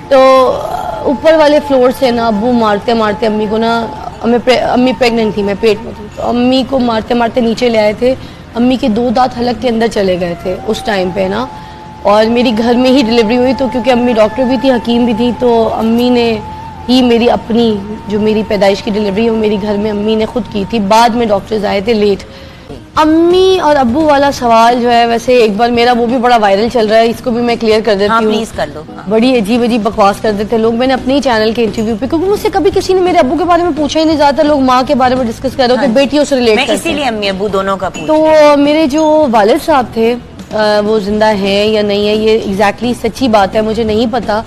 تو اوپر والے فلور سے نا ابو مارتے مارتے امی کو نا، امی پریگننٹ تھی، میں پیٹ میں تھی، تو امی کو مارتے مارتے نیچے لے آئے تھے. امی کے 2 دانت حلق کے اندر چلے گئے تھے اس ٹائم پہ نا. اور میری گھر میں ہی ڈلیوری ہوئی، تو کیونکہ امی ڈاکٹر بھی تھی، حکیم بھی تھی، تو امی نے ہی میری اپنی جو میری پیدائش کی ڈلیوری ہے وہ میری گھر میں امی نے خود کی تھی. بعد میں ڈاکٹرز آئے تھے لیٹ. امی اور ابو والا سوال جو ہے، ویسے ایک بار میرا وہ بھی بڑا وائرل چل رہا ہے، اس کو بھی میں کلیئر کر دیتی ہوں. پلیز کر دو. بڑی عجیب عجیب بکواس کر دیتے لوگ. میں نے اپنے ہی چینل کے انٹرویو پہ، کیونکہ مجھ سے کبھی کسی نے میرے ابو کے بارے میں پوچھا ہی نہیں. زیادہ تر لوگ ماں کے بارے میں ڈسکس کر رہے ہوتے، بیٹیوں سے ریلیٹ کرتے ہیں. اسی لیے امی ابو دونوں کا پوچھ. تو میرے جو والد صاحب تھے وہ زندہ ہیں یا نہیں ہے، یہ ایگزیکٹلی سچی بات ہے، مجھے نہیں پتا.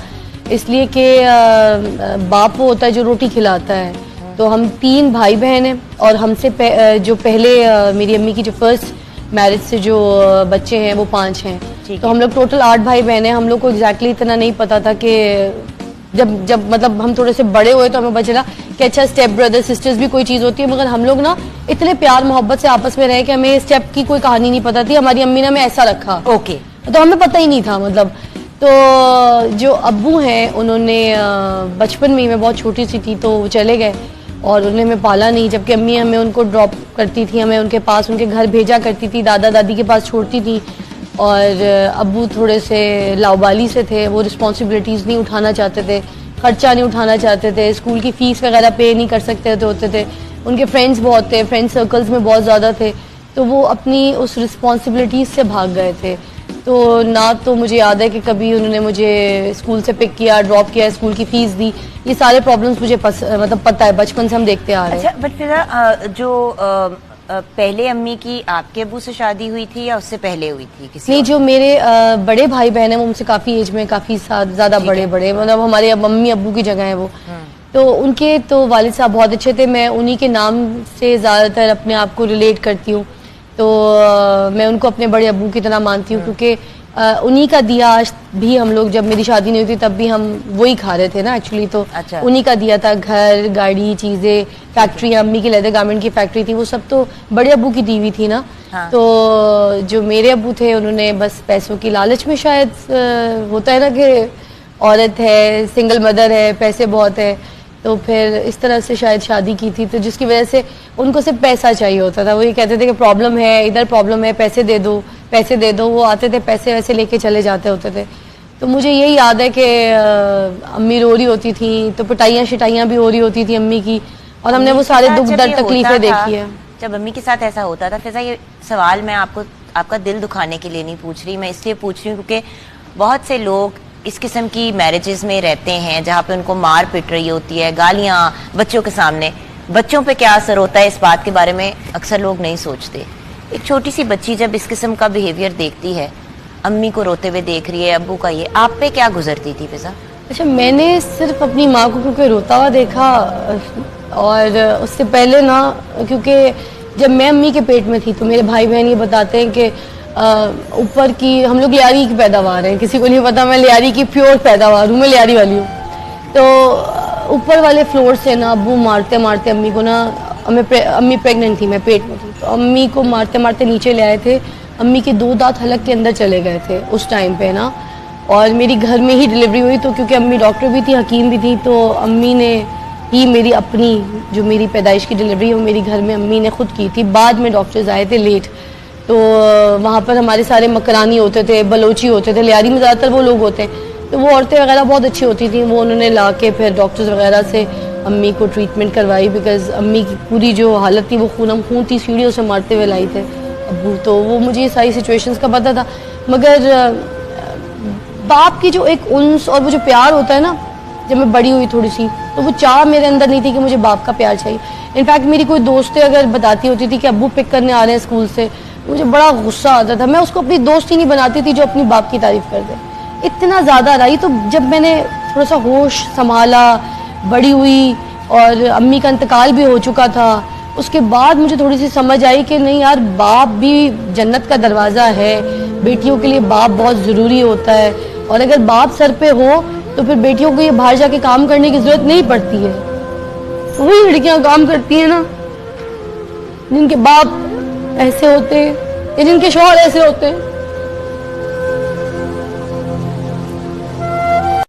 اس لیے کہ باپ وہ ہوتا ہے جو روٹی کھلاتا ہے. تو ہم 3 بھائی بہن ہیں، اور ہم سے جو پہلے میری امی کی جو فرسٹ میرج سے جو بچے ہیں وہ 5 ہیں. تو ہم لوگ ٹوٹل 8 بھائی بہن ہیں. ہم لوگ کو ایگزیکٹلی اتنا نہیں پتا تھا کہ جب مطلب ہم تھوڑے سے بڑے ہوئے تو ہمیں پتا چلا کہ اچھا اسٹیپ بردر سسٹرز بھی کوئی چیز ہوتی ہے. مگر ہم لوگ نا اتنے پیار محبت سے آپس میں رہے کہ ہمیں اسٹیپ کی کوئی کہانی نہیں پتا تھی. ہماری امی نے ہمیں ایسا رکھا، اوکے، تو ہمیں پتہ ہی نہیں تھا مطلب. تو جو ابو ہیں انہوں نے بچپن میں ہی، میں بہت چھوٹی سی تھی تو وہ چلے گئے، اور انہوں نے ہمیں پالا نہیں. جبکہ امی ہمیں ان کو ڈراپ کرتی تھی، ہمیں ان کے پاس، ان کے گھر بھیجا کرتی تھی، دادا دادی کے پاس چھوڑتی تھی. اور ابو تھوڑے سے لاؤبالی سے تھے، وہ رسپانسبلٹیز نہیں اٹھانا چاہتے تھے، خرچہ نہیں اٹھانا چاہتے تھے، اسکول کی فیس وغیرہ پے نہیں کر سکتے ہوتے تھے. ان کے فرینڈز بہت تھے، فرینڈ سرکلز میں بہت زیادہ تھے، تو وہ اپنی اس رسپانسبلٹیز سے بھاگ گئے تھے. تو نہ تو مجھے یاد ہے کہ کبھی انہوں نے مجھے اسکول سے پک کیا، ڈراپ کیا، اسکول کی فیس دی. یہ سارے پرابلمس مجھے مطلب پتہ ہے، بچپن سے ہم دیکھتے آ رہے ہیں. اچھا، بٹ پھر جو پہلے امی کی آپ کے ابو سے شادی ہوئی تھی یا اس سے پہلے ہوئی تھی کسی؟ نہیں، جو میرے بڑے بھائی بہن ہیں وہ مجھ سے کافی ایج میں کافی زیادہ بڑے مطلب ہمارے ممی ابو کی جگہ ہیں وہ. تو ان کے تو والد صاحب بہت اچھے تھے. میں انہی کے نام سے زیادہ تر اپنے آپ کو ریلیٹ کرتی ہوں. تو میں ان کو اپنے بڑے ابو کی طرح مانتی ہوں، کیونکہ انہی کا دیا آج بھی ہم لوگ، جب میری شادی نہیں ہوئی تھی تب بھی ہم وہی کھا رہے تھے نا ایکچولی. تو انہی کا دیا تھا، گھر، گاڑی، چیزیں، فیکٹری. امی کی لیدر گارمنٹ کی فیکٹری تھی، وہ سب تو بڑے ابو کی دی ہوئی تھی نا. تو جو میرے ابو تھے انہوں نے بس پیسوں کی لالچ میں، شاید ہوتا ہے نا کہ عورت ہے، سنگل مدر ہے، پیسے بہت ہے، تو پھر اس طرح سے شاید شادی کی تھی. تو جس کی وجہ سے ان کو صرف پیسہ چاہیے ہوتا تھا. وہ یہ کہتے تھے کہ پرابلم ہے، ادھر پرابلم ہے، پیسے دے دو، پیسے دے دو. وہ آتے تھے، پیسے ویسے لے کے چلے جاتے ہوتے تھے. تو مجھے یہی یاد ہے کہ امی رو رہی ہوتی تھیں تو پٹائیاں شٹائیاں بھی ہو رہی ہوتی تھی امی کی، اور ہم نے وہ سارے دکھ درد تکلیفیں دیکھی ہیں. جب امی کے ساتھ ایسا ہوتا تھا، فضا یہ سوال میں آپ کا دل دکھانے کے لیے نہیں پوچھ رہی، میں اس لیے پوچھ رہی ہوں کیونکہ بہت سے لوگ اس قسم کی میرجز میں رہتے ہیں جہاں پہ ان کو مار پٹ رہی ہوتی ہے، گالیاں بچوں کے سامنے. بچوں پہ کیا اثر ہوتا ہے اس بات کے بارے میں اکثر لوگ نہیں سوچتے. ایک چھوٹی سی بچی جب اس قسم کا بیہیویئر دیکھتی ہے، امی کو روتے ہوئے دیکھ رہی ہے، ابو کا یہ، آپ پہ کیا گزرتی تھی فضا؟ اچھا، میں نے صرف اپنی ماں کو کیونکہ روتا ہوا دیکھا، اور اس سے پہلے نا، کیونکہ جب میں امی کے پیٹ میں تھی تو میرے بھائی بہن یہ بتاتے ہیں کہ اوپر کی ہم لوگ لیاری کی پیداوار ہیں. کسی کو نہیں پتا میں لیاری کی پیور پیداوار ہوں، میں لیاری والی ہوں. تو اوپر والے فلور سے نا ابو مارتے مارتے امی کو نا، امی پریگننٹ تھی، میں پیٹ میں تھی، تو امی کو مارتے مارتے نیچے لے آئے تھے. امی کے 2 دانت حلق کے اندر چلے گئے تھے اس ٹائم پہ نا. اور میری گھر میں ہی ڈلیوری ہوئی، تو کیونکہ امی ڈاکٹر بھی تھی، حکیم بھی تھی، تو امی نے ہی میری اپنی جو میری پیدائش کی ڈلیوری ہے وہ میری گھر میں امی نے خود کی تھی. بعد میں ڈاکٹرز آئے تھے لیٹ. تو وہاں پر ہمارے سارے مکرانی ہوتے تھے، بلوچی ہوتے تھے، لیاری میں زیادہ تر وہ لوگ ہوتے ہیں. تو وہ عورتیں وغیرہ بہت اچھی ہوتی تھیں، وہ انہوں نے لا کے پھر ڈاکٹرز وغیرہ سے امی کو ٹریٹمنٹ کروائی. بیکاز امی کی پوری جو حالت تھی وہ خون تھی، سیڑھیوں سے مارتے ہوئے لائی تھے ابو. تو وہ مجھے یہ ساری سچویشنز کا پتہ تھا. مگر باپ کی جو ایک انس اور وہ جو پیار ہوتا ہے نا، جب میں بڑی ہوئی تھوڑی سی تو وہ چاہ میرے اندر نہیں تھی کہ مجھے باپ کا پیار چاہیے. انفیکٹ میری کوئی دوستیں اگر بتاتی ہوتی تھی کہ ابو پک کرنے آ رہے ہیں اسکول سے، مجھے بڑا غصہ آتا تھا. میں اس کو اپنی دوست ہی نہیں بناتی تھی جو اپنی باپ کی تعریف کر دے. اتنا زیادہ رہی. تو جب میں نے تھوڑا سا ہوش سنبھالا، بڑی ہوئی، اور امی کا انتقال بھی ہو چکا تھا، اس کے بعد مجھے تھوڑی سی سمجھ آئی کہ نہیں یار، باپ بھی جنت کا دروازہ ہے. بیٹیوں کے لیے باپ بہت ضروری ہوتا ہے، اور اگر باپ سر پہ ہو تو پھر بیٹیوں کو یہ باہر جا کے کام کرنے کی ضرورت نہیں پڑتی ہے. وہی لڑکیاں کام کرتی ہیں نا جن کے باپ ایسے ہوتے ہیں یا جن کے شوہر ایسے ہوتے ہیں.